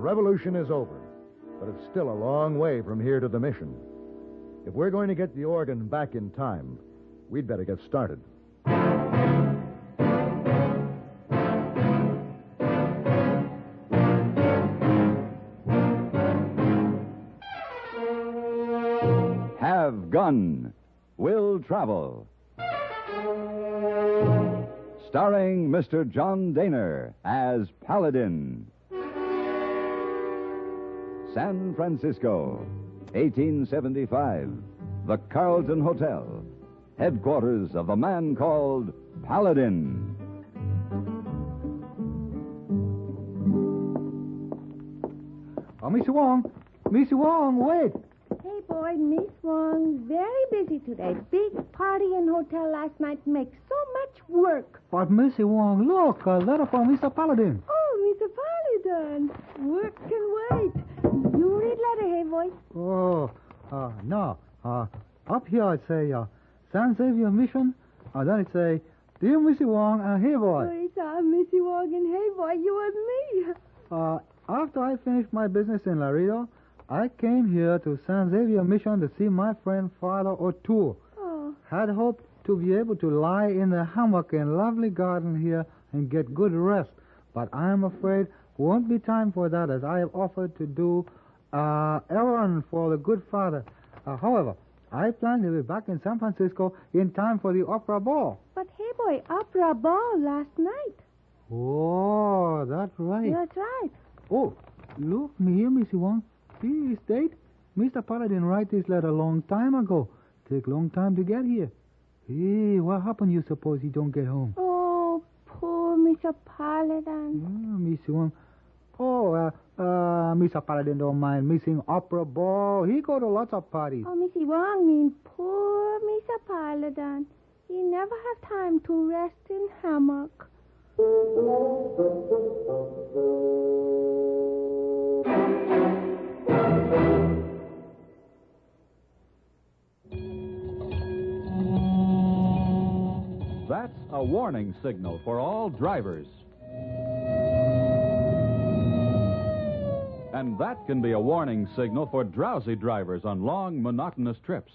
revolution is over, but it's still a long way from here to the mission. If we're going to get the organ back in time, we'd better get started. Have Gun. Will Travel. Starring Mr. John Dehner as Paladin. San Francisco, 1875. The Carlton Hotel, headquarters of the man called Paladin. Oh, Miss Wong, wait. Hey, boy, Miss Wong, very busy today. Big party in hotel last night makes so much work. But Missy Wong, look, a letter from Mr. Paladin. Oh, Mr. Paladin, work can wait. You read letter, hey, boy. Oh, no. Up here it say, San Xavier Mission. Then it say, Dear Missy Wong and hey, boy. Oh, it's Missy Wong and hey, boy, you and me. After I finished my business in Laredo, I came here to San Xavier Mission to see my friend Father O'Toole. Oh. Had hoped to be able to lie in the hammock in lovely garden here and get good rest. But I'm afraid won't be time for that, as I have offered to do errand for the good Father. However, I plan to be back in San Francisco in time for the opera ball. But hey, boy, opera ball last night. Oh, that's right. That's right. Oh, look, me here, Missy Wong. See his date? Mr. Paladin write this letter a long time ago. Take long time to get here. Hey, what happened, you suppose he don't get home? Oh, poor Mr. Paladin. Yeah, Missy Wong. Oh, Mr. Paladin don't mind missing opera ball. He go to lots of parties. Oh, Missy Wong mean poor Mr. Paladin. He never have time to rest in hammock. That's a warning signal for all drivers. And that can be a warning signal for drowsy drivers on long, monotonous trips.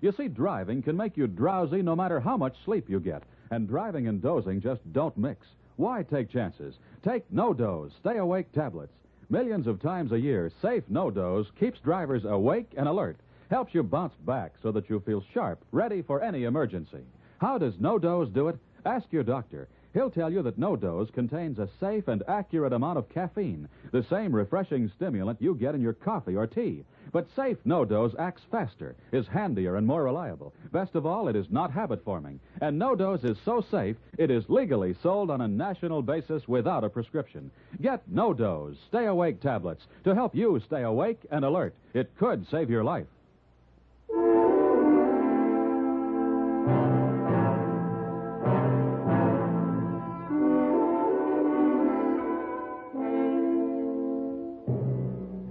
You see, driving can make you drowsy no matter how much sleep you get. And driving and dozing just don't mix. Why take chances? Take no-doze, stay-awake tablets. Millions of times a year, safe no-doze keeps drivers awake and alert. Helps you bounce back so that you feel sharp, ready for any emergency. How does no-doze do it? Ask your doctor. He'll tell you that no-doze contains a safe and accurate amount of caffeine, the same refreshing stimulant you get in your coffee or tea. But safe no-doze acts faster, is handier, and more reliable. Best of all, it is not habit-forming. And no-doze is so safe, it is legally sold on a national basis without a prescription. Get no-doze, stay-awake tablets to help you stay awake and alert. It could save your life.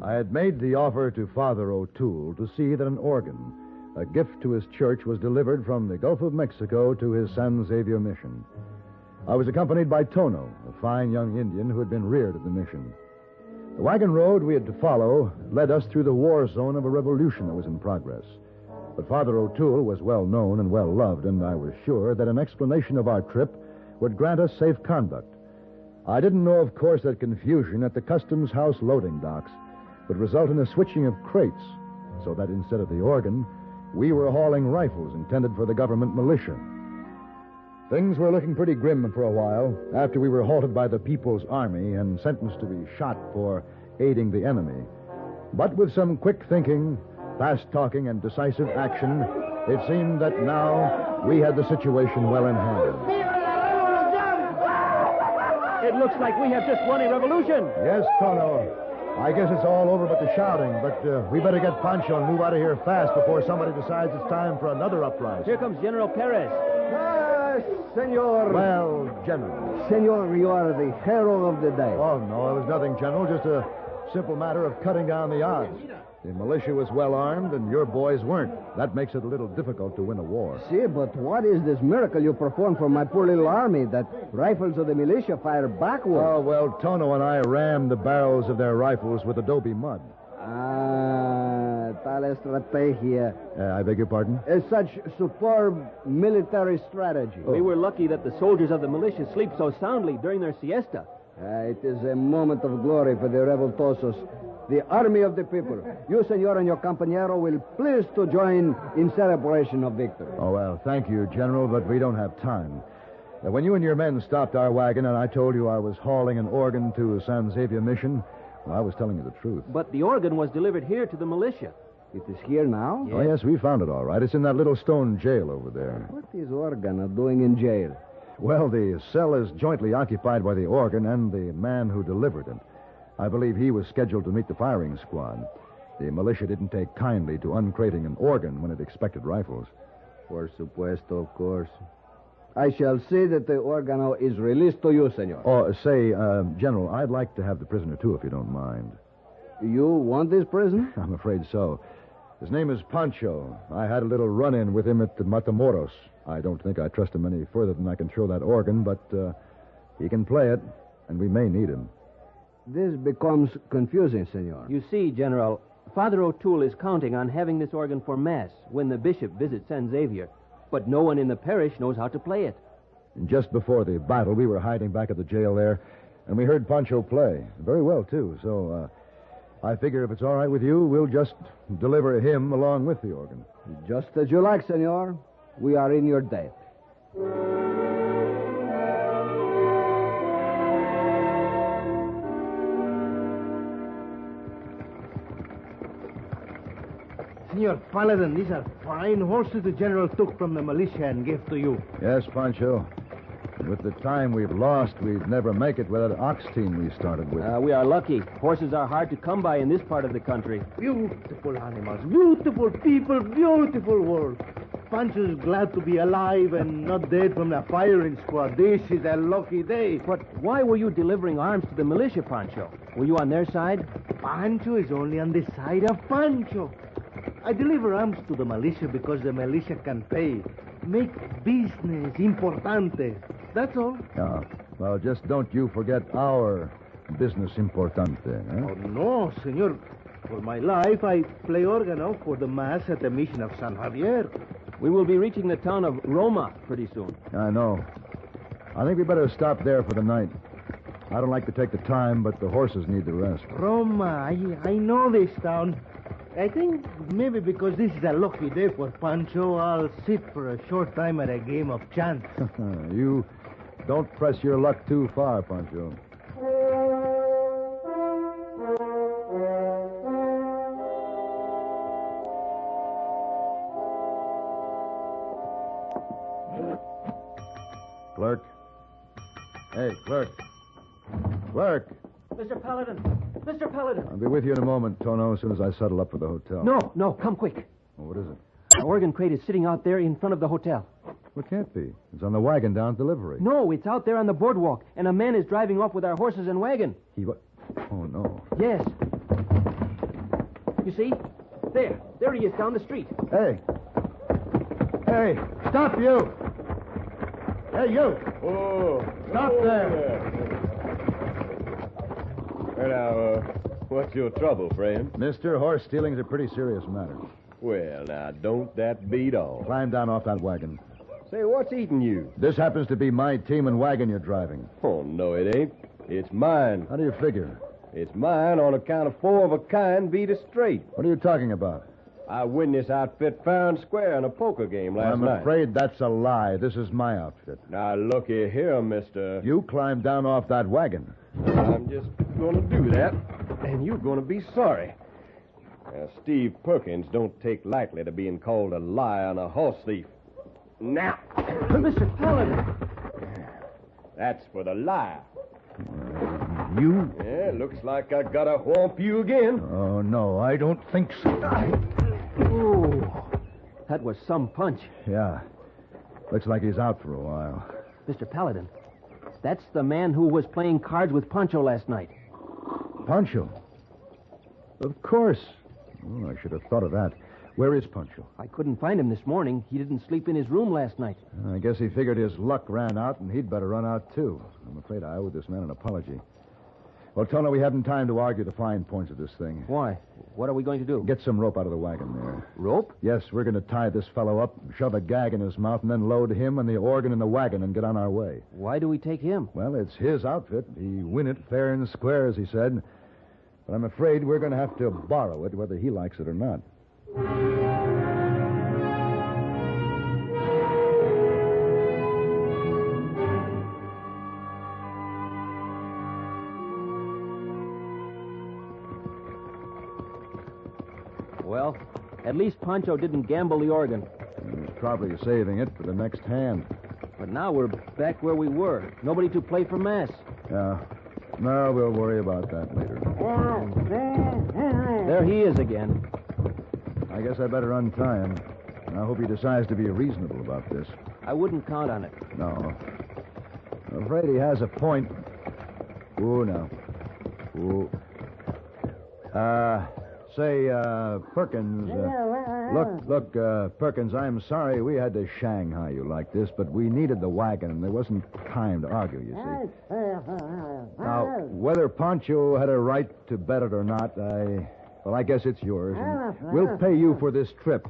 I had made the offer to Father O'Toole to see that an organ, a gift to his church, was delivered from the Gulf of Mexico to his San Xavier mission. I was accompanied by Tono, a fine young Indian who had been reared at the mission. The wagon road we had to follow led us through the war zone of a revolution that was in progress. But Father O'Toole was well known and well loved, and I was sure that an explanation of our trip would grant us safe conduct. I didn't know, of course, that confusion at the Customs House loading docks would result in a switching of crates, so that instead of the organ, we were hauling rifles intended for the government militia. Things were looking pretty grim for a while after we were halted by the People's Army and sentenced to be shot for aiding the enemy. But with some quick thinking, fast talking, and decisive action, it seemed that now we had the situation well in hand. It looks like we have just won a revolution. Yes, Tono. I guess it's all over but the shouting, but we better get Pancho and move out of here fast before somebody decides it's time for another uprising. Here comes General Perez. Senor. Well, General. Senor, you are the hero of the day. Oh, no, it was nothing, General. Just a simple matter of cutting down the odds. The militia was well armed, and your boys weren't. That makes it a little difficult to win a war. See, but what is this miracle you performed for my poor little army that rifles of the militia fire backward? Oh, well, Tono and I rammed the barrels of their rifles with adobe mud. Tal estrategia. I beg your pardon? Such superb military strategy. We were lucky that the soldiers of the militia sleep so soundly during their siesta. It is a moment of glory for the revoltosos, the army of the people. You, senor, and your compañero will please to join in celebration of victory. Oh, well, thank you, General, but we don't have time. When you and your men stopped our wagon and I told you I was hauling an organ to a San Xavier mission, well, I was telling you the truth. But the organ was delivered here to the militia. It is here now? Oh, yes, we found it all right. It's in that little stone jail over there. What is organ doing in jail? Well, the cell is jointly occupied by the organ and the man who delivered it. I believe he was scheduled to meet the firing squad. The militia didn't take kindly to uncrating an organ when it expected rifles. Por supuesto, of course. I shall see that the organo is released to you, senor. Oh, say, General, I'd like to have the prisoner, too, if you don't mind. You want this prisoner? I'm afraid so. His name is Pancho. I had a little run-in with him at the Matamoros. I don't think I trust him any further than I can throw that organ, but he can play it, and we may need him. This becomes confusing, senor. You see, General, Father O'Toole is counting on having this organ for Mass when the bishop visits San Xavier, but no one in the parish knows how to play it. And just before the battle, we were hiding back at the jail there, and we heard Pancho play. Very well, too, so I figure if it's all right with you, we'll just deliver him along with the organ. Just as you like, senor. We are in your debt. Senor Paladin, these are fine horses the general took from the militia and gave to you. Yes, Pancho. With the time we've lost, we'd never make it with that ox team we started with. We are lucky. Horses are hard to come by in this part of the country. Beautiful animals, beautiful people, beautiful world. Pancho's glad to be alive and not dead from the firing squad. This is a lucky day. But why were you delivering arms to the militia, Pancho? Were you on their side? Pancho is only on the side of Pancho. I deliver arms to the militia because the militia can pay. Make business importante. That's all. Well, just don't you forget our business importante. Eh? Oh, no, senor. For my life, I play organo for the Mass at the Mission of San Javier. We will be reaching the town of Roma pretty soon. I know. I think we better stop there for the night. I don't like to take the time, but the horses need the rest. Roma, I know this town. I think maybe because this is a lucky day for Pancho, I'll sit for a short time at a game of chance. You don't press your luck too far, Pancho. Clerk. Hey, clerk. Clerk. Mr. Paladin! Mr. Paladin! I'll be with you in a moment, Tono, as soon as I settle up for the hotel. No, come quick. Oh, what is it? The organ crate is sitting out there in front of the hotel. Well, it can't be. It's on the wagon down at delivery. No, it's out there on the boardwalk, and a man is driving off with our horses and wagon. Oh, no. Yes. You see? There he is down the street. Hey, stop you! Hey, you! Oh, Stop there! Well, now, what's your trouble, friend? Mister, horse stealing's a pretty serious matter. Well, now, don't that beat all? Climb down off that wagon. Say, what's eating you? This happens to be my team and wagon you're driving. Oh, no, it ain't. It's mine. How do you figure? It's mine on account of 4 of a kind beat us straight. What are you talking about? I win this outfit fair and square in a poker game last night. I'm afraid that's a lie. This is my outfit. Now, looky here, mister. You climbed down off that wagon. I'm just going to do that, and you're going to be sorry. Steve Perkins don't take lightly to being called a liar and a horse thief. Now. Mr. Paladin! That's for the lie. You? Yeah, looks like I gotta whomp you again. Oh, no, I don't think so. Oh, that was some punch. Yeah. Looks like he's out for a while. Mr. Paladin, that's the man who was playing cards with Pancho last night. Pancho? Of course. Oh, I should have thought of that. Where is Pancho? I couldn't find him this morning. He didn't sleep in his room last night. I guess he figured his luck ran out, and he'd better run out, too. I'm afraid I owe this man an apology. Well, Tono, we haven't time to argue the fine points of this thing. Why? What are we going to do? Get some rope out of the wagon there. Rope? Yes, we're going to tie this fellow up, shove a gag in his mouth, and then load him and the organ in the wagon and get on our way. Why do we take him? Well, it's his outfit. He win it fair and square, as he said. But I'm afraid we're going to have to borrow it, whether he likes it or not. Well, at least Pancho didn't gamble the organ. He's probably saving it for the next hand. But now we're back where we were. Nobody to play for Mass. Yeah. No, we'll worry about that later. There he is again. I guess I better untie him. I hope he decides to be reasonable about this. I wouldn't count on it. No. I'm afraid he has a point. Ooh, now. Ooh. Say, Perkins. Look, Perkins, I'm sorry we had to Shanghai you like this, but we needed the wagon, and there wasn't time to argue, you see. Now, whether Pancho had a right to bet it or not, I guess it's yours. And we'll pay you for this trip.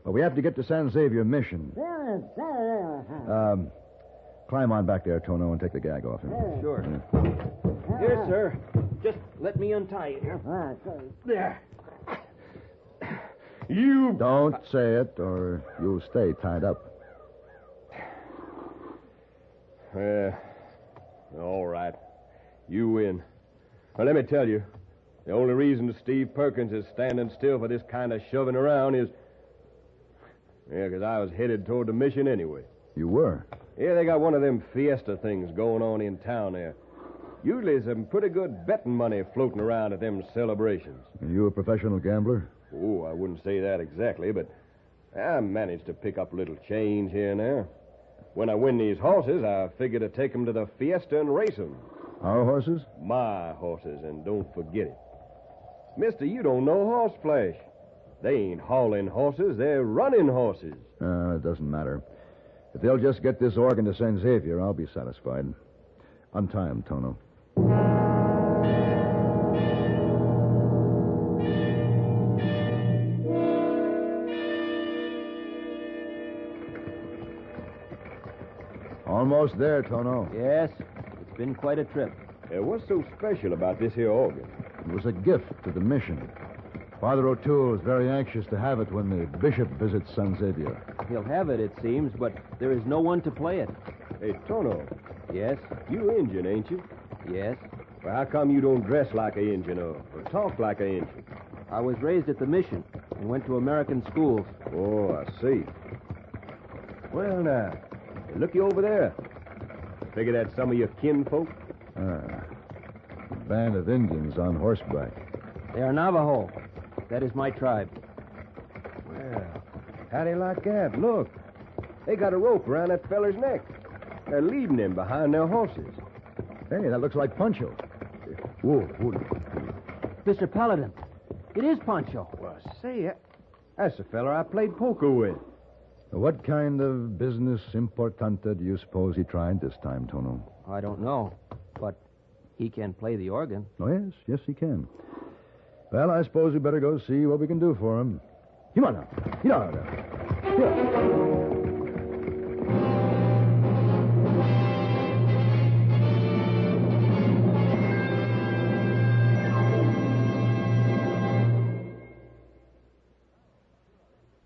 But we have to get to San Xavier Mission. Climb on back there, Tono, and take the gag off him. Sure. Here, sir. Just let me untie you here. There. You... Don't say it, or you'll stay tied up. All right. You win. Well, let me tell you, the only reason Steve Perkins is standing still for this kind of shoving around is... Yeah, because I was headed toward the mission anyway. You were? Yeah, they got one of them fiesta things going on in town there. Usually some pretty good betting money floating around at them celebrations. Are you a professional gambler? Oh, I wouldn't say that exactly, but I managed to pick up a little change here and there. When I win these horses, I figure to take them to the fiesta and race them. Our horses? My horses, and don't forget it. Mister, you don't know horse flesh. They ain't hauling horses, they're running horses. It doesn't matter. If they'll just get this organ to San Xavier, I'll be satisfied. Untie him, Tono. Almost there, Tono. Yes, it's been quite a trip. What's so special about this here organ? It was a gift to the mission. Father O'Toole is very anxious to have it when the bishop visits San Xavier. He'll have it, it seems, but there is no one to play it. Hey, Tono. Yes? You Injun, ain't you? Yes. Well, how come you don't dress like an Injun or talk like an Injun? I was raised at the mission and went to American schools. Oh, I see. Well, now, looky over there. Figure that's some of your kinfolk? A band of Indians on horseback. They are Navajo. That is my tribe. Well, how do you like that? Look. They got a rope around that feller's neck. They're leading him behind their horses. Hey, that looks like Pancho. Whoa. Mr. Paladin, it is Pancho. Well, say, that's the feller I played poker with. What kind of business importante do you suppose he tried this time, Tono? I don't know, but he can play the organ. Oh, yes, he can. Well, I suppose we better go see what we can do for him. Come on now. Here.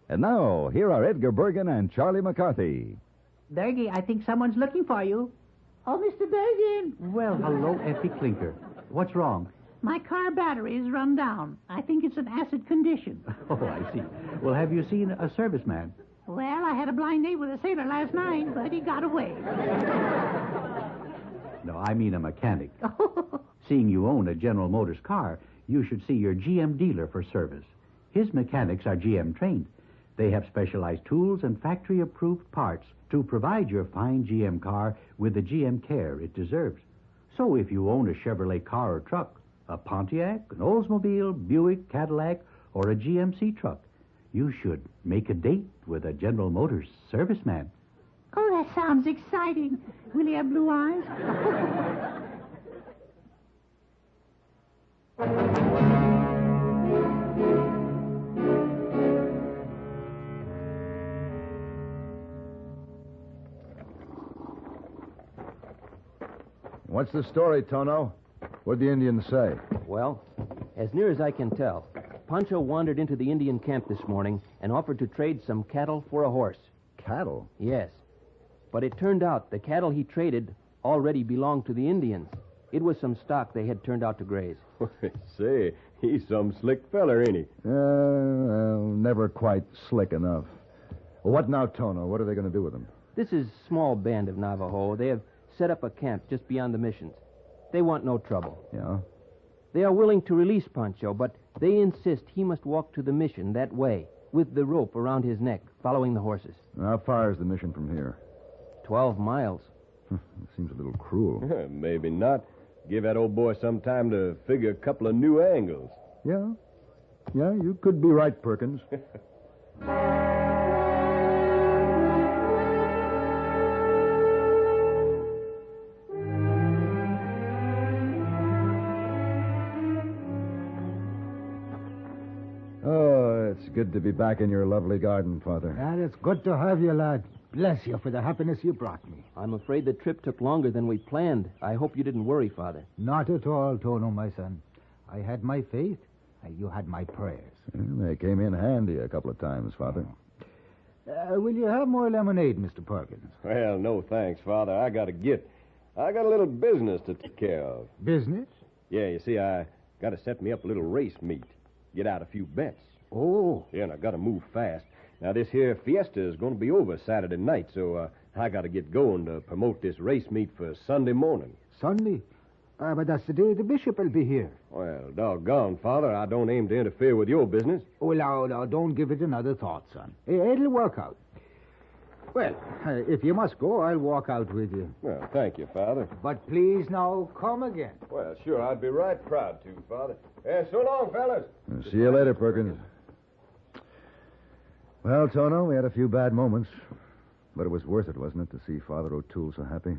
And now, here are Edgar Bergen and Charlie McCarthy. Bergie, I think someone's looking for you. Oh, Mr. Bergen. Well, hello, Effie Clinker. What's wrong? My car battery is run down. I think it's an acid condition. Oh, I see. Well, have you seen a serviceman? Well, I had a blind date with a sailor last night, but he got away. No, I mean a mechanic. Seeing you own a General Motors car, you should see your GM dealer for service. His mechanics are GM trained. They have specialized tools and factory-approved parts to provide your fine GM car with the GM care it deserves. So if you own a Chevrolet car or truck, a Pontiac, an Oldsmobile, Buick, Cadillac, or a GMC truck. You should make a date with a General Motors serviceman. Oh, that sounds exciting. Will he have blue eyes? What's the story, Tono? What'd the Indians say? Well, as near as I can tell, Pancho wandered into the Indian camp this morning and offered to trade some cattle for a horse. Cattle? Yes. But it turned out the cattle he traded already belonged to the Indians. It was some stock they had turned out to graze. Say, he's some slick feller, ain't he? Well, never quite slick enough. Well, what now, Tono? What are they going to do with him? This is a small band of Navajo. They have set up a camp just beyond the missions. They want no trouble. Yeah? They are willing to release Pancho, but they insist he must walk to the mission that way, with the rope around his neck, following the horses. How far is the mission from here? 12 miles. It seems a little cruel. Maybe not. Give that old boy some time to figure a couple of new angles. Yeah? Yeah, you could be right, Perkins. It's good to be back in your lovely garden, Father. And it's good to have you, lad. Bless you for the happiness you brought me. I'm afraid the trip took longer than we planned. I hope you didn't worry, Father. Not at all, Tono, my son. I had my faith, and you had my prayers. They came in handy a couple of times, Father. Will you have more lemonade, Mr. Perkins? Well, no thanks, Father. I got a little business to take care of. Business? Yeah, you see, I got to set me up a little race meet. Get out a few bets. Oh. Yeah, and I got to move fast. Now, this here fiesta is going to be over Saturday night, so I got to get going to promote this race meet for Sunday morning. Sunday? But that's the day the bishop will be here. Well, doggone, Father, I don't aim to interfere with your business. Oh, now, don't give it another thought, son. It'll work out. Well, if you must go, I'll walk out with you. Well, thank you, Father. But please now, come again. Well, sure, I'd be right proud to, Father. So long, fellas. See you later, Perkins. Well, Tono, we had a few bad moments, but it was worth it, wasn't it, to see Father O'Toole so happy?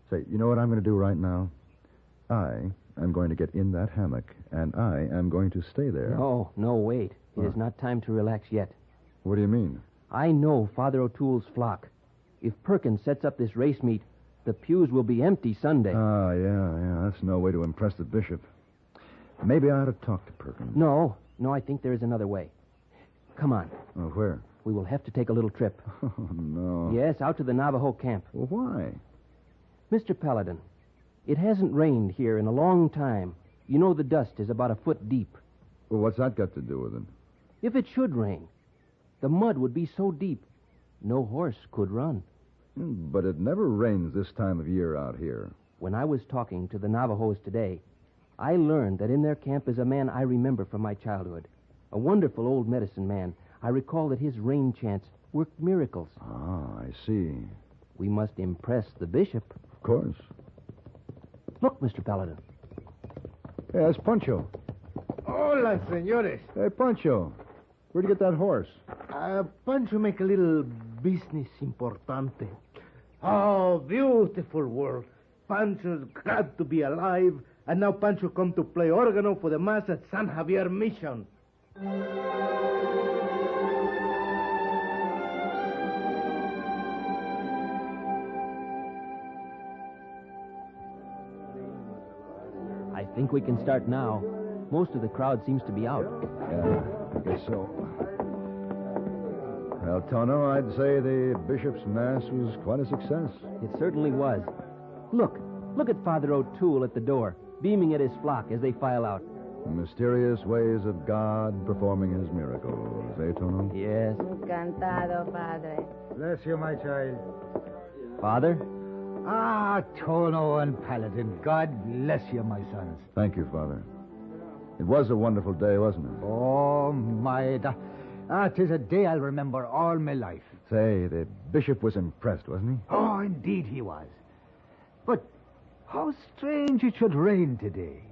Say, you know what I'm going to do right now? I am going to get in that hammock, and I am going to stay there. No, wait. It is not time to relax yet. What do you mean? I know Father O'Toole's flock. If Perkins sets up this race meet, the pews will be empty Sunday. Ah, yeah. That's no way to impress the bishop. Maybe I ought to talk to Perkins. No, I think there is another way. Come on. Oh, where? We will have to take a little trip. Oh, no. Yes, out to the Navajo camp. Well, why? Mr. Paladin, it hasn't rained here in a long time. You know the dust is about a foot deep. Well, what's that got to do with it? If it should rain, the mud would be so deep, no horse could run. But it never rains this time of year out here. When I was talking to the Navajos today, I learned that in their camp is a man I remember from my childhood. A wonderful old medicine man. I recall that his rain chants worked miracles. Ah, I see. We must impress the bishop. Of course. Look, Mr. Paladin. Hey, that's Pancho. Hola, señores. Hey, Pancho. Where'd you get that horse? Pancho make a little business importante. Oh, beautiful world. Pancho's glad to be alive, and now Pancho come to play organo for the mass at San Javier Mission. I think we can start now. Most of the crowd seems to be out. Yeah, I guess so. Well, Tono, I'd say the bishop's mass was quite a success. It certainly was. Look at Father O'Toole at the door, beaming at his flock as they file out. The mysterious ways of God performing his miracles, eh, Tono? Yes. Encantado, Padre. Bless you, my child. Father? Ah, Tono and Paladin, God bless you, my sons. Thank you, Father. It was a wonderful day, wasn't it? Oh, my... 'tis a day I'll remember all my life. Say, the bishop was impressed, wasn't he? Oh, indeed he was. But how strange it should rain today.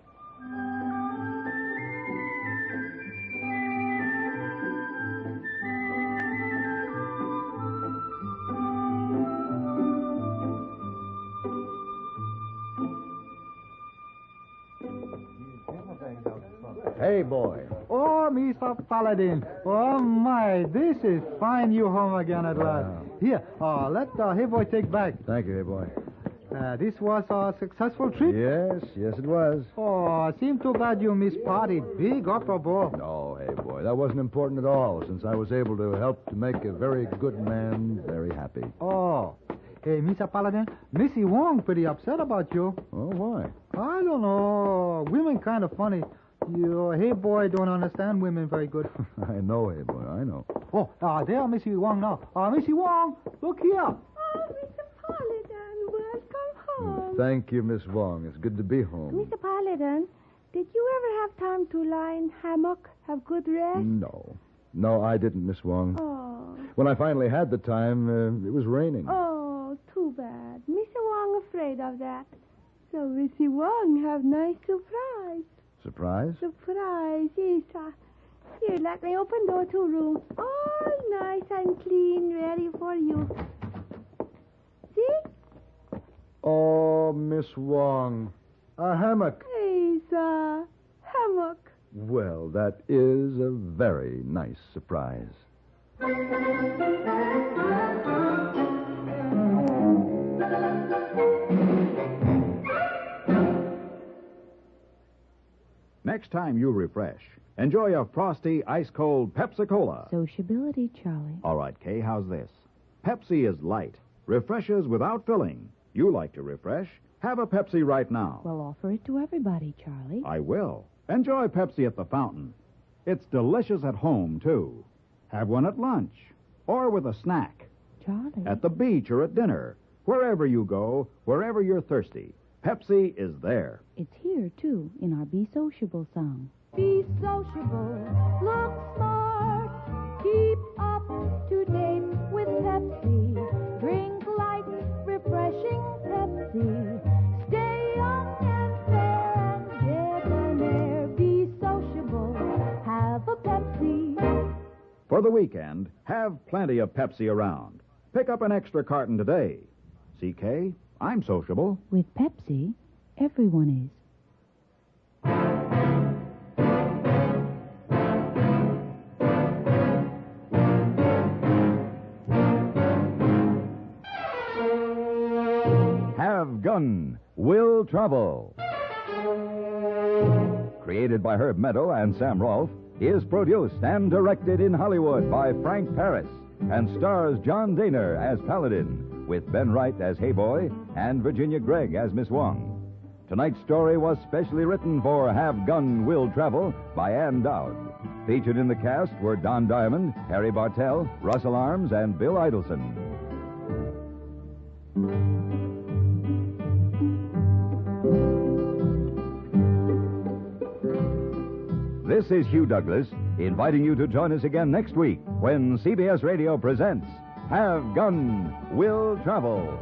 Hey, boy. Oh, Mr. Paladin. Oh, my. This is fine. You home again at last. Here, let Hey Boy take back. Thank you, hey, boy. This was a successful trip? Yes, it was. Oh, seemed too bad you missed party. Big opera ball. No, hey, boy, that wasn't important at all, since I was able to help to make a very good man very happy. Oh. Hey, Mr. Paladin, Missy Wong pretty upset about you. Oh, why? I don't know. Women kind of funny. You, hey, boy, don't understand women very good. I know, hey, boy, I know. Oh, there, Missy Wong now. Missy Wong, look here. Oh, Mr. Paladin, welcome home. Thank you, Miss Wong. It's good to be home. Mr. Paladin, did you ever have time to lie in hammock, have good rest? No, I didn't, Miss Wong. Oh. When I finally had the time, it was raining. Oh, too bad. Mr. Wong afraid of that. So Missy Wong have nice surprise. Surprise? Surprise, yes. Here, let me open door to room. All nice and clean, ready for you. See? Oh, Miss Wong. A hammock. Yes, hammock. Well, that is a very nice surprise. Next time you refresh, enjoy a frosty, ice-cold Pepsi-Cola. Sociability, Charlie. All right, Kay, how's this? Pepsi is light, refreshes without filling. You like to refresh? Have a Pepsi right now. Well, offer it to everybody, Charlie. I will. Enjoy Pepsi at the fountain. It's delicious at home, too. Have one at lunch or with a snack. Charlie. At the beach or at dinner. Wherever you go, wherever you're thirsty, Pepsi is there. It's here, too, in our Be Sociable song. Be sociable, look smart, keep up to date with Pepsi. Drink light, refreshing Pepsi. Stay young and fair and debonair. Be sociable, have a Pepsi. For the weekend, have plenty of Pepsi around. Pick up an extra carton today. CK, I'm sociable. With Pepsi, everyone is. Have Gun, Will Travel. Created by Herb Meadow and Sam Rolfe, is produced and directed in Hollywood by Frank Paris and stars John Dehner as Paladin, with Ben Wright as Hey Boy and Virginia Gregg as Miss Wong. Tonight's story was specially written for Have Gun, Will Travel by Ann Dowd. Featured in the cast were Don Diamond, Harry Bartell, Russell Arms, and Bill Idelson. This is Hugh Douglas, inviting you to join us again next week when CBS Radio presents Have Gun, Will Travel.